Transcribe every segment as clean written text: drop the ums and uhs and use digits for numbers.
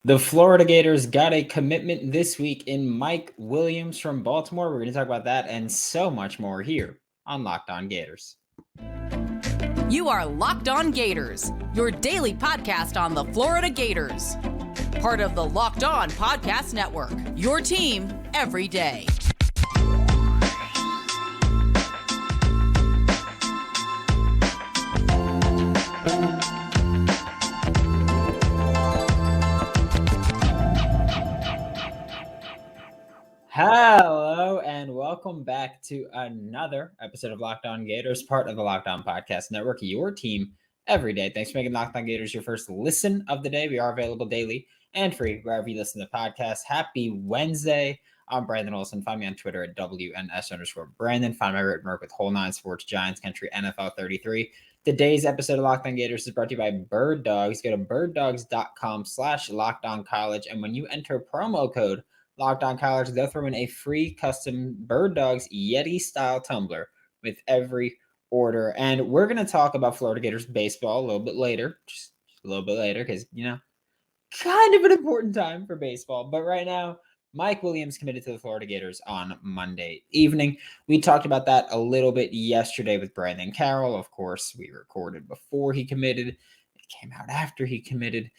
The Florida Gators got a commitment this week in Mike Williams from Baltimore. We're going to talk about that and so much more here on Locked On Gators. You are Locked On Gators, your daily podcast on the Florida Gators. Part of the Locked On Podcast Network, your team every day. Hello and welcome back to another episode of Locked On Gators, part of the Locked On Podcast Network, your team every day. Thanks for making Locked On Gators your first listen of the day. We are available daily and free wherever you listen to podcasts. Happy Wednesday. I'm Brandon Olson. Find me on Twitter at WNS_Brandon. Find my written work with Whole Nine Sports, Giants Country, NFL 33. Today's episode of Locked On Gators is brought to you by Birddogs. Go to birddogs.com/LockedOnCollege. And when you enter promo code Locked On College, they'll throw in a free custom Birddogs Yeti-style tumbler with every order. And we're going to talk about Florida Gators baseball a little bit later, just a little bit later, because, kind of an important time for baseball. But right now, Mike Williams committed to the Florida Gators on Monday evening. We talked about that a little bit yesterday with Brandon Carroll. Of course, we recorded before he committed. It came out after he committed.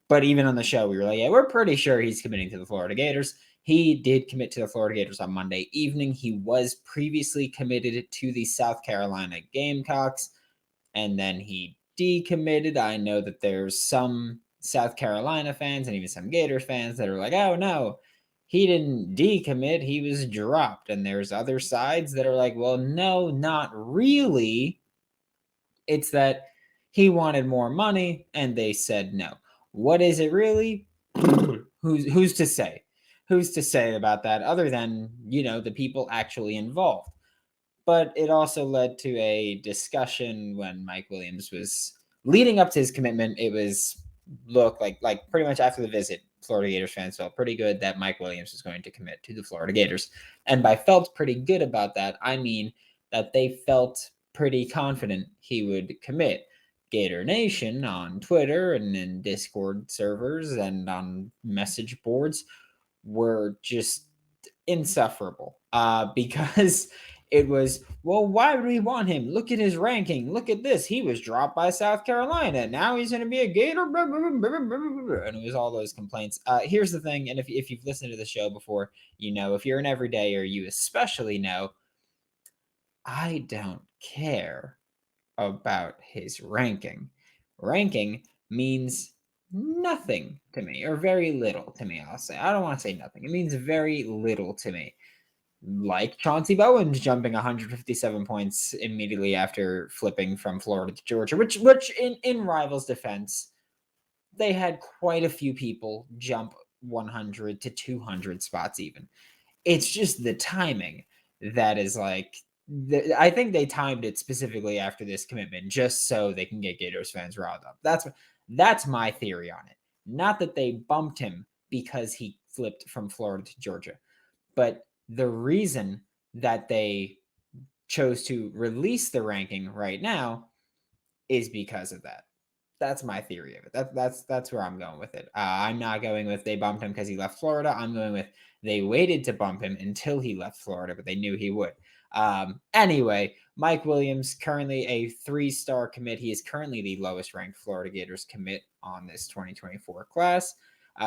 But even on the show, we were like, yeah, we're pretty sure he's committing to the Florida Gators. He did commit to the Florida Gators on Monday evening. He was previously committed to the South Carolina Gamecocks, and then he decommitted. I know that there's some South Carolina fans and even some Gators fans that are like, oh, no, he didn't decommit. He was dropped. And there's other sides that are like, well, no, not really. It's that he wanted more money, and they said no. What is it really? Who's to say? Who's to say about that other than, the people actually involved? But it also led to a discussion when Mike Williams was leading up to his commitment. It was like pretty much after the visit, Florida Gators fans felt pretty good that Mike Williams was going to commit to the Florida Gators. And by felt pretty good about that, I mean that they felt pretty confident he would commit. Gator Nation on Twitter and in Discord servers and on message boards were just insufferable because it was, well, why would we want him? Look at his ranking. Look at this. He was dropped by South Carolina. Now he's going to be a Gator. And it was all those complaints. Here's the thing, and if you've listened to the show before, if you're an everydayer, you especially know, I don't care about his ranking. Ranking means nothing to me, or very little to me, I'll say. I don't want to say nothing. It means very little to me. Like Chauncey Bowens jumping 157 points immediately after flipping from Florida to Georgia, which in Rivals' defense, they had quite a few people jump 100 to 200 spots even. It's just the timing that is like, I think they timed it specifically after this commitment just so they can get Gators fans riled up. That's my theory on it. Not that they bumped him because he flipped from Florida to Georgia, but the reason that they chose to release the ranking right now is because of that. That's my theory of it. That's where I'm going with it. I'm not going with they bumped him because he left Florida. I'm going with they waited to bump him until he left Florida, but they knew he would. Anyway, Mike Williams, currently a 3-star commit. He is currently the lowest ranked Florida Gators commit on this 2024 class.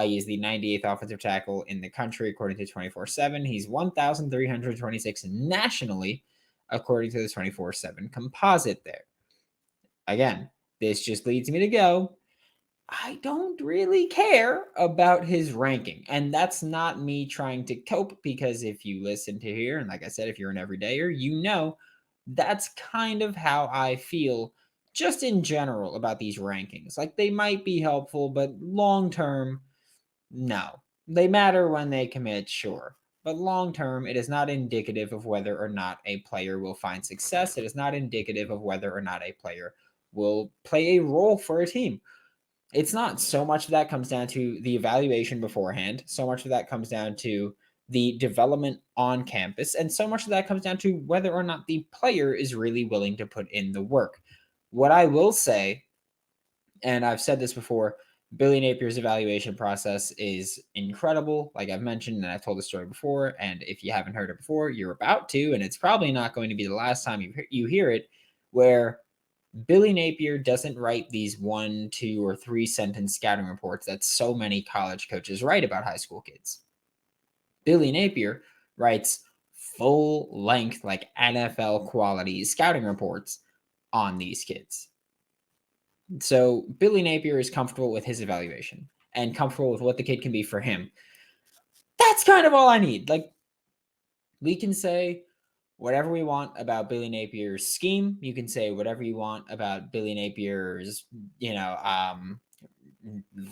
He is the 98th offensive tackle in the country, according to 24/7. He's 1,326 nationally, according to the 24/7 composite there. Again, this just leads me to go, I don't really care about his ranking. And that's not me trying to cope, because if you listen to here, and like I said, if you're an everydayer, that's kind of how I feel just in general about these rankings. Like, they might be helpful, but long term, no. They matter when they commit, sure. But long term, it is not indicative of whether or not a player will find success. It is not indicative of whether or not a player will play a role for a team. It's not so much of that comes down to the evaluation beforehand. So much of that comes down to the development on campus. And so much of that comes down to whether or not the player is really willing to put in the work. What I will say, and I've said this before, Billy Napier's evaluation process is incredible. Like I've mentioned, and I've told the story before. And if you haven't heard it before, you're about to, and it's probably not going to be the last time you hear it, where Billy Napier doesn't write these 1, 2, or 3 sentence scouting reports that so many college coaches write about high school kids. Billy Napier writes full length, like NFL quality scouting reports on these kids. So Billy Napier is comfortable with his evaluation and comfortable with what the kid can be for him. That's kind of all I need. Like, we can say whatever we want about Billy Napier's scheme. You can say whatever you want about Billy Napier's,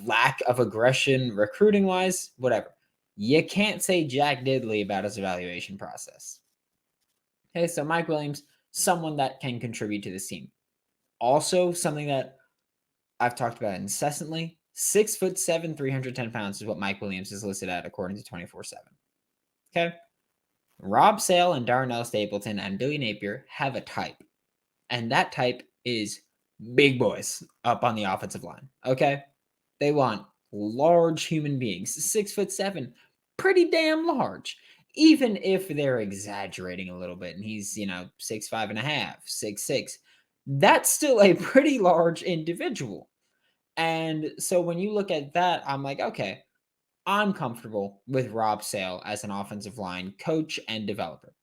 lack of aggression recruiting wise, whatever. You can't say Jack Diddley about his evaluation process. Okay, so Mike Williams, someone that can contribute to this team. Also, something that I've talked about incessantly, 6'7", 310 pounds is what Mike Williams is listed at according to 24/7. Okay. Rob Sale and Darnell Stapleton and Billy Napier have a type, and that type is big boys up on the offensive line. Okay. They want large human beings, 6'7", pretty damn large. Even if they're exaggerating a little bit and he's, 6'5.5", 6'6", that's still a pretty large individual. And so when you look at that, I'm like, okay, I'm comfortable with Rob Sale as an offensive line coach and developer.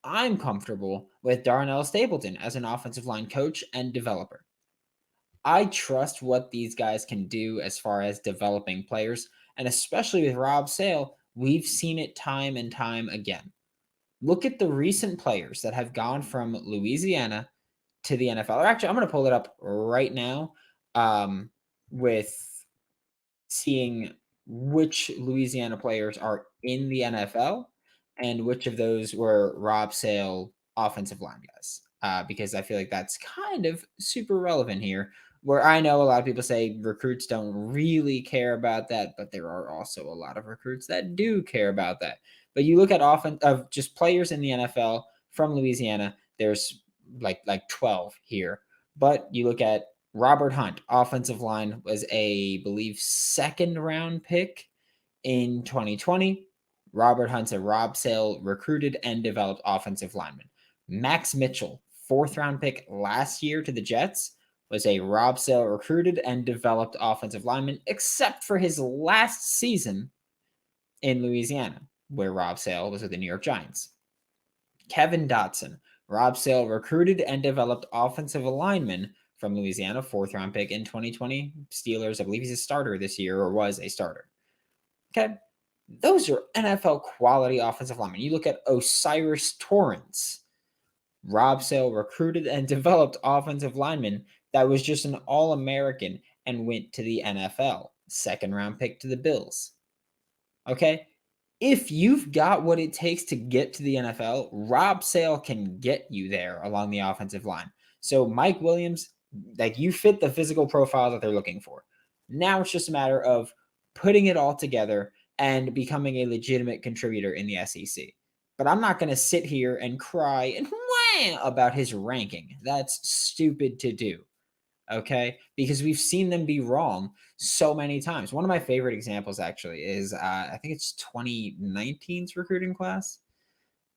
I'm comfortable with Darnell Stapleton as an offensive line coach and developer. I trust what these guys can do as far as developing players. And especially with Rob Sale, we've seen it time and time again. Look at the recent players that have gone from Louisiana to the NFL. Or actually, I'm going to pull it up right now with seeing which Louisiana players are in the NFL and which of those were Rob Sale offensive line guys. Because I feel like that's kind of super relevant here. Where I know a lot of people say recruits don't really care about that, but there are also a lot of recruits that do care about that. But you look at often of just players in the NFL from Louisiana, there's like 12 here. But you look at Robert Hunt, offensive line, was believe, second round pick in 2020. Robert Hunt's a Rob Sale recruited and developed offensive lineman. Max Mitchell, fourth round pick last year to the Jets, was a Rob Sale recruited and developed offensive lineman, except for his last season in Louisiana, where Rob Sale was with the New York Giants. Kevin Dotson, Rob Sale recruited and developed offensive lineman from Louisiana, fourth round pick in 2020. Steelers, I believe he's a starter this year or was a starter. Okay. Those are NFL quality offensive linemen. You look at Osiris Torrance, Rob Sale recruited and developed offensive lineman that was just an All-American and went to the NFL. Second round pick to the Bills. Okay. If you've got what it takes to get to the NFL, Rob Sale can get you there along the offensive line. So Mike Williams, like, you fit the physical profile that they're looking for. Now it's just a matter of putting it all together and becoming a legitimate contributor in the SEC. But I'm not going to sit here and cry and wah about his ranking. That's stupid to do. Okay, because we've seen them be wrong so many times. One of my favorite examples actually is I think it's 2019's recruiting class.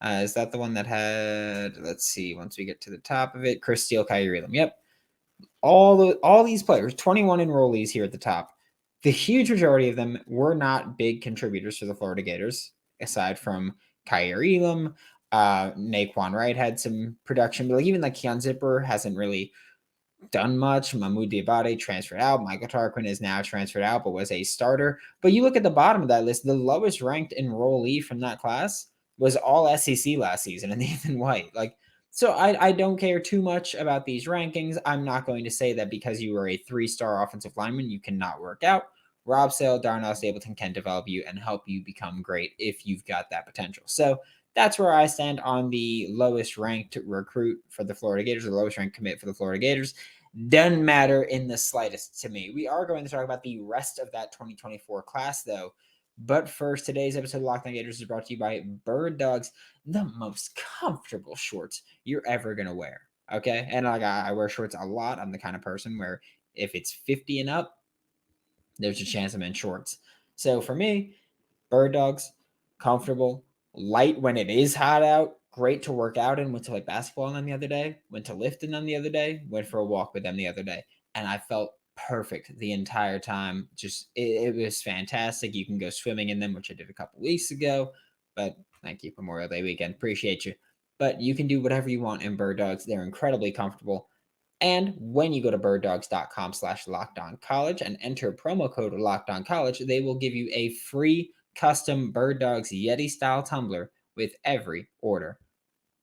Is that the one that had, let's see, once we get to the top of it, Chris Steele, Kyrie Elam. Yep. All these players, 21 enrollees here at the top. The huge majority of them were not big contributors for the Florida Gators, aside from Kyrie Elam. Naquan Wright had some production, but even like Keon Zipper hasn't really done much. Mahmoud Diabate transferred out. Michael Tarquin is now transferred out, but was a starter. But you look at the bottom of that list, the lowest ranked enrollee from that class was all SEC last season, and Nathan White. So I don't care too much about these rankings. I'm not going to say that because you are a 3-star offensive lineman, you cannot work out. Rob Sale, Darnell Stapleton can develop you and help you become great if you've got that potential. So that's where I stand on the lowest ranked recruit for the Florida Gators, or the lowest ranked commit for the Florida Gators. Doesn't matter in the slightest to me. We are going to talk about the rest of that 2024 class, though. But first, today's episode of Locked On Gators is brought to you by Birddogs, the most comfortable shorts you're ever going to wear. Okay? And I wear shorts a lot. I'm the kind of person where if it's 50 and up, there's a chance I'm in shorts. So for me, bird dogs, comfortable, light when it is hot out, great to work out in. Went to like basketball on them the other day, went to lifting them the other day, went for a walk with them the other day, and I felt perfect the entire time. Just it was fantastic. You can go swimming in them, which I did a couple weeks ago. But thank you, Memorial Day weekend. Appreciate you. But you can do whatever you want in bird dogs. They're incredibly comfortable. And when you go to birddogs.com/lockedoncollege and enter promo code lockedoncollege, they will give you a free custom Bird Dogs Yeti style tumbler with every order.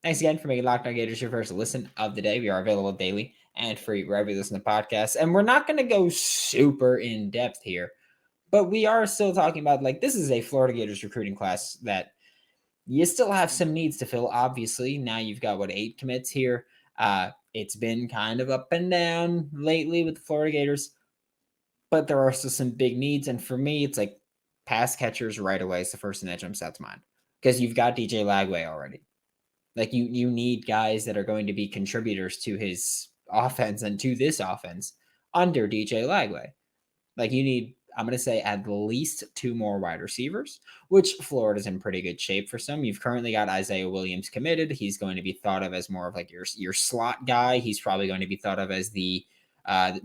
Thanks again for making Locked On Gators your first listen of the day. We are available daily and free wherever you listen to podcasts. And we're not going to go super in depth here, but we are still talking about like this is a Florida Gators recruiting class that you still have some needs to fill. Obviously, now you've got 8 commits here. It's been kind of up and down lately with the Florida Gators, but there are still some big needs. And for me, it's like pass catchers right away is the first thing that jumps out to mind because you've got DJ Lagway already. Like you need guys that are going to be contributors to his offense and to this offense under DJ Lagway. Like you need, I'm going to say at least 2 more wide receivers, which Florida's in pretty good shape for some. You've currently got Isaiah Williams committed. He's going to be thought of as more of like your slot guy. He's probably going to be thought of as the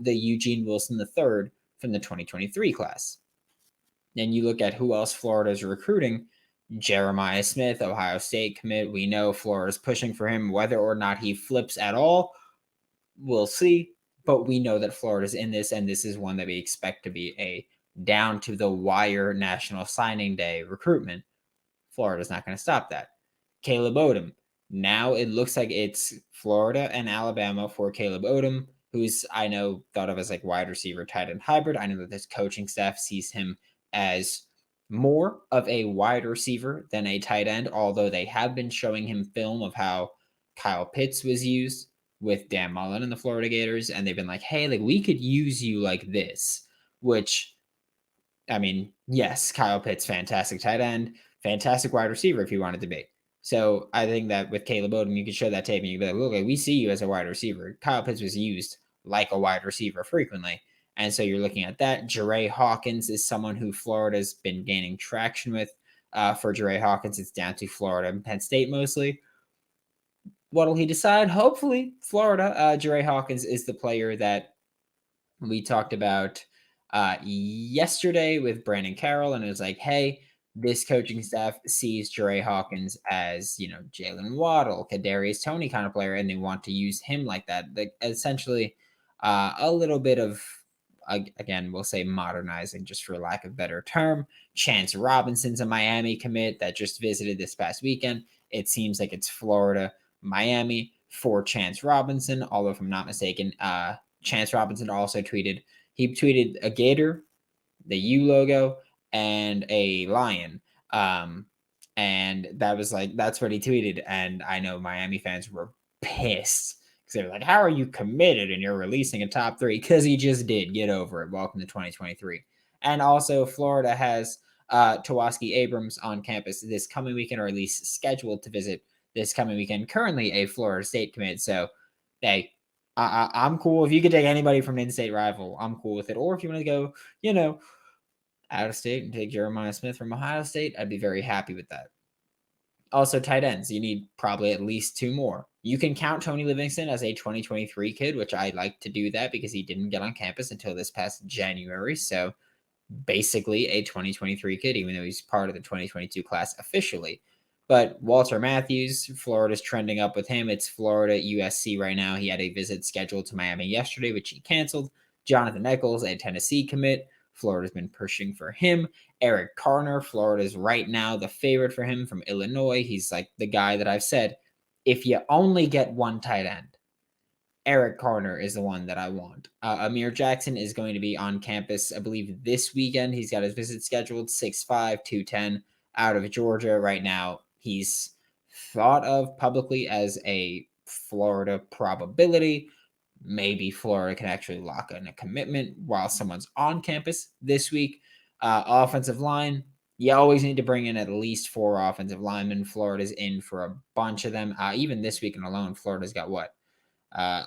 Eugene Wilson III from the 2023 class. Then you look at who else Florida's recruiting. Jeremiah Smith, Ohio State commit. We know Florida's pushing for him. Whether or not he flips at all, we'll see. But we know that Florida's in this, and this is one that we expect to be a down to the wire National Signing Day recruitment. Florida's not going to stop that. Caleb Odom. Now it looks like it's Florida and Alabama for Caleb Odom, who's I know thought of as like wide receiver tight end hybrid. I know that this coaching staff sees him as more of a wide receiver than a tight end, although they have been showing him film of how Kyle Pitts was used with Dan Mullen and the Florida Gators, and they've been like, hey, like we could use you like this, which, I mean, yes, Kyle Pitts, fantastic tight end, fantastic wide receiver if you wanted to be. So I think that with Caleb Odom, you could show that tape and you'd be like, look, we see you as a wide receiver. Kyle Pitts was used like a wide receiver frequently. And so you're looking at that. Jere Hawkins is someone who Florida's been gaining traction with. For Jere Hawkins, it's down to Florida and Penn State mostly. What'll he decide? Hopefully, Florida. Jere Hawkins is the player that we talked about yesterday with Brandon Carroll, and it was like, hey, this coaching staff sees Jere Hawkins as, Jalen Waddle, Kadarius Toney kind of player, and they want to use him like that. Like, essentially, a little bit of, again, we'll say modernizing, just for lack of a better term. Chance Robinson's a Miami commit that just visited this past weekend. It seems like it's Florida, Miami for Chance Robinson, although if I'm not mistaken, Chance Robinson also tweeted a gator, the U logo, and a lion. And that was like, that's what he tweeted. And I know Miami fans were pissed because they were like, how are you committed and you're releasing a top 3? Because he just did. Get over it. Welcome to 2023. And also Florida has Tawaski Abrams on campus this coming weekend, or at least scheduled to visit this coming weekend. Currently a Florida State commit. So hey, I'm cool. If you could take anybody from an in-state rival, I'm cool with it. Or if you want to go, out of state and take Jeremiah Smith from Ohio State, I'd be very happy with that. Also, tight ends. You need probably at least 2 more. You can count Tony Livingston as a 2023 kid, which I like to do that because he didn't get on campus until this past January. So basically a 2023 kid, even though he's part of the 2022 class officially. But Walter Matthews, Florida's trending up with him. It's Florida USC right now. He had a visit scheduled to Miami yesterday, which he canceled. Jonathan Eccles, a Tennessee commit. Florida's been pushing for him. Eric Carner, Florida's right now the favorite for him from Illinois. He's like the guy that I've said, if you only get one tight end, Eric Carner is the one that I want. Amir Jackson is going to be on campus, I believe, this weekend. He's got his visit scheduled, 6'5", 210, out of Georgia right now. He's thought of publicly as a Florida probability. Maybe Florida can actually lock in a commitment while someone's on campus this week. Offensive line, you always need to bring in at least 4 offensive linemen. Florida's in for a bunch of them. Even this weekend alone, Florida's got what?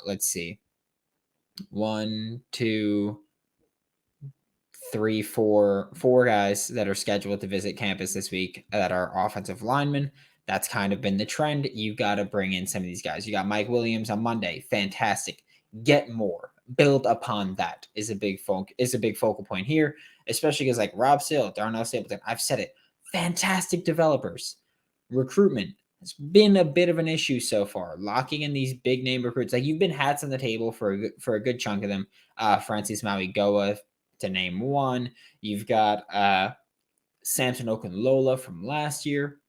Let's see. 1, 2, four guys that are scheduled to visit campus this week that are offensive linemen. That's kind of been the trend. You've got to bring in some of these guys. You got Mike Williams on Monday. Fantastic. Get more. Build upon that is a big focal point here, especially because like Rob Sale, Darnell Stapleton, I've said it. Fantastic developers. Recruitment has been a bit of an issue so far. Locking in these big name recruits, like you've been hats on the table for a good chunk of them. Francis Maui-Goa, to name one. You've got Samson Okunlola from last year.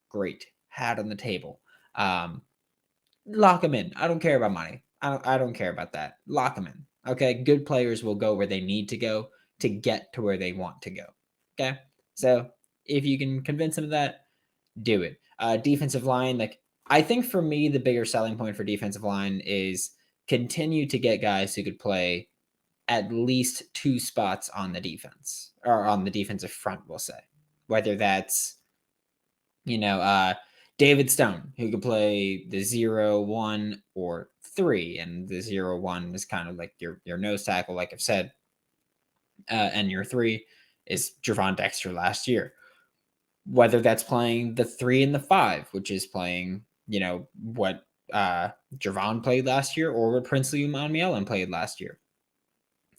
Great. Hat on the table. Lock them in. I don't care about money. I don't care about that. Lock them in. Okay. Good players will go where they need to go to get to where they want to go. Okay. So if you can convince them of that, do it. Defensive line, like I think for me, the bigger selling point for defensive line is continue to get guys who could play at least two spots on the defense or on the defensive front, we'll say. Whether that's, David Stone, who could play the 0, 1, or 3. And the 0, 1 is kind of like your nose tackle, like I've said. And your 3 is Javon Dexter last year. Whether that's playing the 3 and the 5, which is playing, what Javon played last year, or what Princely Umanmielen played last year.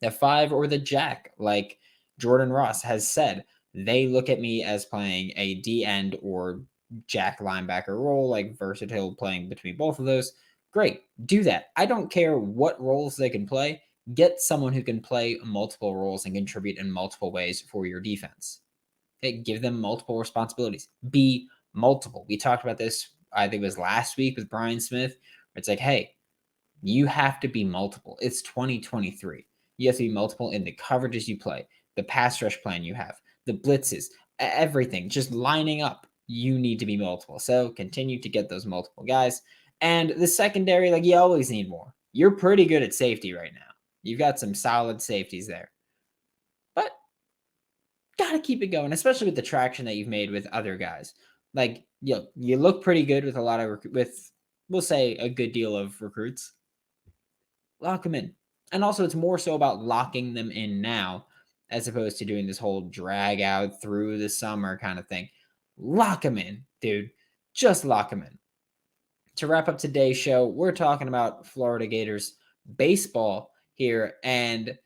The 5 or the jack, like Jordan Ross has said, they look at me as playing a D end or jack linebacker role, like versatile, playing between both of those. Great, do that. I don't care what roles they can play. Get someone who can play multiple roles and contribute in multiple ways for your defense. Okay, give them multiple responsibilities. Be multiple. We talked about this, I think it was last week with Brian Smith. It's like, hey, you have to be multiple. It's 2023. You have to be multiple in the coverages you play, the pass rush plan you have, the blitzes, everything. Just lining up. You need to be multiple. So continue to get those multiple guys. And the secondary, like you always need more. You're pretty good at safety right now. You've got some solid safeties there. But got to keep it going, especially with the traction that you've made with other guys. Like, you look pretty good with a lot of, we'll say, a good deal of recruits. Lock them in. And also, it's more so about locking them in now as opposed to doing this whole drag out through the summer kind of thing. Lock them in, dude. Just lock them in. To wrap up today's show, we're talking about Florida Gators baseball here. And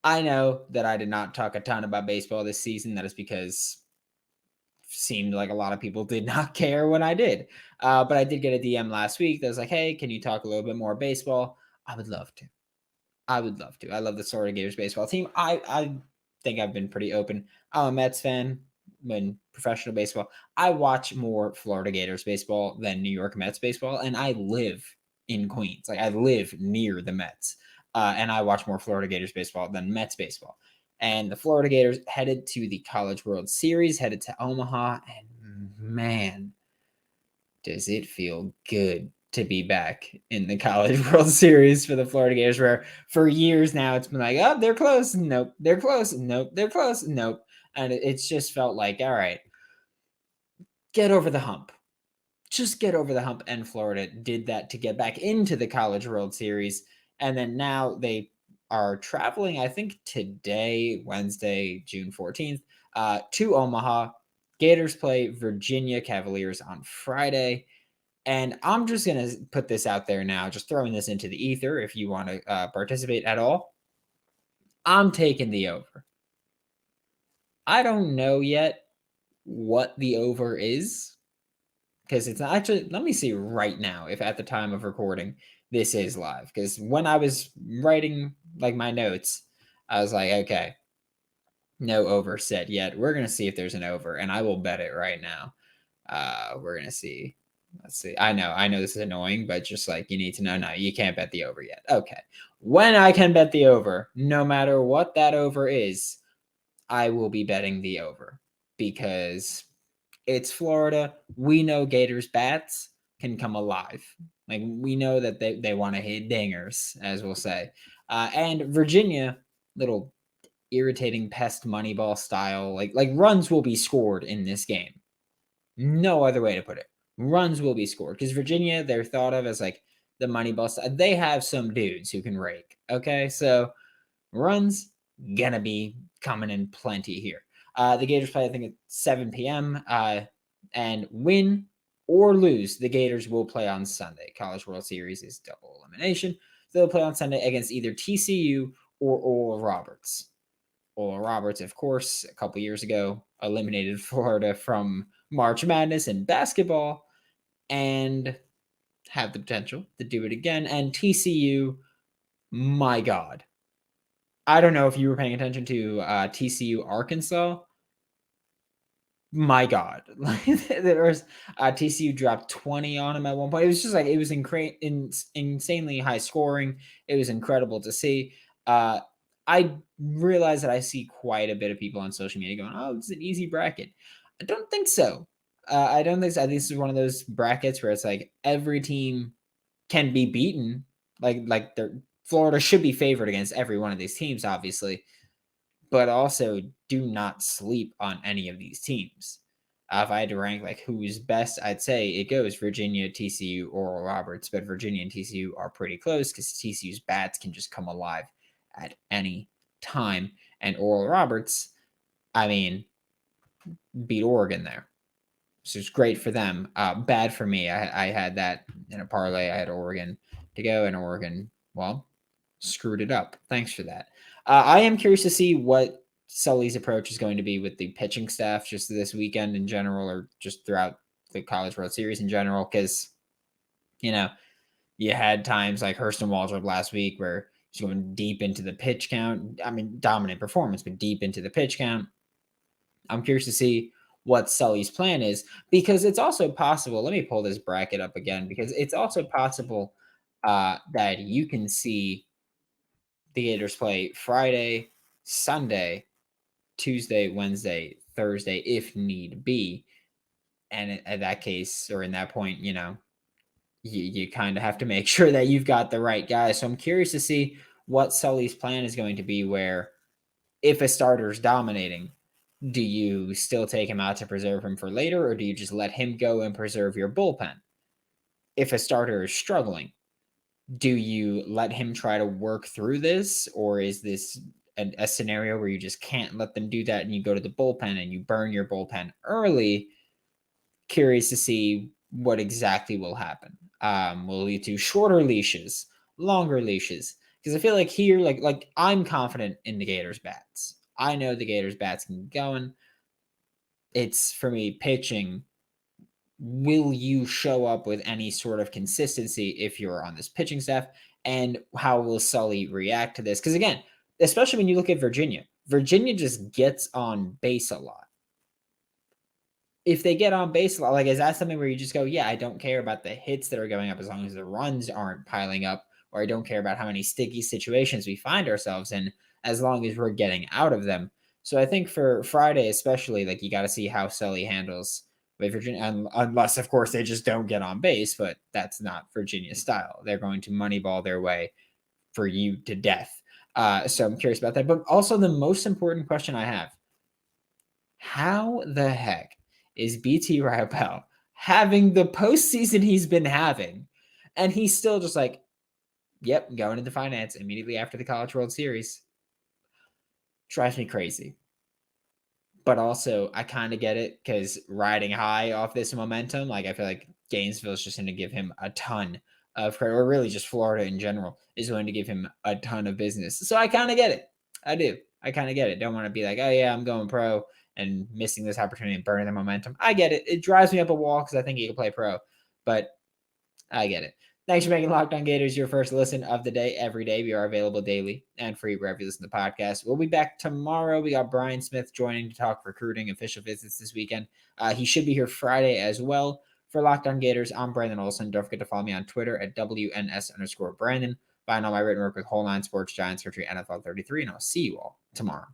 I know that I did not talk a ton about baseball this season. That is because it seemed like a lot of people did not care when I did. But I did get a DM last week that was like, hey, can you talk a little bit more baseball? I would love to. I love the Florida Gators baseball team. I think I've been pretty open. I'm a Mets fan when professional baseball. I watch more Florida Gators baseball than New York Mets baseball, and I live in Queens. Like I live near the Mets, and I watch more Florida Gators baseball than Mets baseball. And the Florida Gators headed to the College World Series, headed to Omaha, and man, does it feel good to be back in the College World Series for the Florida Gators, where for years now it's been like, oh, they're close. Nope. They're close. Nope. They're close. Nope. And it's just felt like, all right, get over the hump. Just get over the hump. And Florida did that to get back into the College World Series. And then now they are traveling, I think today, Wednesday, June 14th, to Omaha. Gators play Virginia Cavaliers on Friday. And I'm just going to put this out there now, just throwing this into the ether if you want to participate at all. I'm taking the over. I don't know yet what the over is because it's not actually, let me see right now if at the time of recording this is live. Because when I was writing like my notes, I was like, okay, no over set yet. We're going to see if there's an over, and I will bet it right now. We're going to see. Let's see. I know this is annoying, but just like you need to know, no, you can't bet the over yet. Okay. When I can bet the over, no matter what that over is, I will be betting the over because it's Florida. We know Gators bats can come alive. Like we know that they want to hit dingers, as we'll say. And Virginia, little irritating pest moneyball style, like runs will be scored in this game. No other way to put it. Runs will be scored because Virginia, they're thought of as like the money ball. They have some dudes who can rake. Okay, so runs gonna be coming in plenty here. The Gators play, I think, at 7 p.m. And win or lose, the Gators will play on Sunday. College World Series is double elimination. So they'll play on Sunday against either TCU or Oral Roberts. Oral Roberts, of course, a couple years ago, eliminated Florida from March Madness in basketball and have the potential to do it again. And TCU, my God. I don't know if you were paying attention to TCU Arkansas. My God, there was TCU dropped 20 on him at one point. It was just like it was insanely high scoring. It was incredible to see. I realize that I see quite a bit of people on social media going, "Oh, it's an easy bracket." I don't think so. I don't think so. This is one of those brackets where it's like every team can be beaten. Like Florida should be favored against every one of these teams, obviously, but also do not sleep on any of these teams. If I had to rank like who's best, I'd say it goes Virginia, TCU, Oral Roberts, but Virginia and TCU are pretty close because TCU's bats can just come alive at any time. And Oral Roberts, I mean, beat Oregon there. So it's great for them. Bad for me. I had that in a parlay. I had Oregon to go, and Oregon, well, screwed it up. Thanks for that. I am curious to see what Sully's approach is going to be with the pitching staff just this weekend in general, or just throughout the College World Series in general, because, you know, you had times like Hurston Waldrop last week where he's going deep into the pitch count. I mean, dominant performance, but deep into the pitch count. I'm curious to see what Sully's plan is, because it's also possible. Let me pull this bracket up again, because it's also possible that you can see the Gators play Friday, Sunday, Tuesday, Wednesday, Thursday, if need be. And in that case, or in that point, you kind of have to make sure that you've got the right guys. So I'm curious to see what Sully's plan is going to be, where if a starter is dominating, do you still take him out to preserve him for later, or do you just let him go and preserve your bullpen? If a starter is struggling, do you let him try to work through this, or is this a scenario where you just can't let them do that and you go to the bullpen and you burn your bullpen early? Curious to see what exactly will happen. Will lead to shorter leashes, longer leashes? Because I feel like here, like I'm confident in the Gators bats. I know the Gators bats can get going. It's, for me, pitching. Will you show up with any sort of consistency if you're on this pitching staff? And how will Sully react to this? Because again, especially when you look at Virginia just gets on base a lot. If they get on base a lot, like, is that something where you just go, yeah, I don't care about the hits that are going up as long as the runs aren't piling up, or I don't care about how many sticky situations we find ourselves in as long as we're getting out of them. So I think for Friday, especially, like, you got to see how Sully handles with Virginia, unless, of course, they just don't get on base, but that's not Virginia's style. They're going to moneyball their way for you to death. So I'm curious about that. But also the most important question I have, how the heck is BT Raipel having the postseason he's been having, and he's still just like, yep, going into finance immediately after the College World Series? Drives me crazy. But also, I kind of get it, because riding high off this momentum, like, I feel like Gainesville is just going to give him a ton of credit, or really just Florida in general is going to give him a ton of business. So I kind of get it. I do. I kind of get it. Don't want to be like, oh yeah, I'm going pro and missing this opportunity and burning the momentum. I get it. It drives me up a wall because I think he can play pro, but I get it. Thanks for making Locked On Gators your first listen of the day every day. We are available daily and free wherever you listen to the podcast. We'll be back tomorrow. We got Brian Smith joining to talk recruiting, official visits this weekend. He should be here Friday as well. For Locked On Gators, I'm Brandon Olson. Don't forget to follow me on Twitter at WNS_Brandon. Find all my written work with Whole Nine Sports, Giants Country, NFL 33, and I'll see you all tomorrow.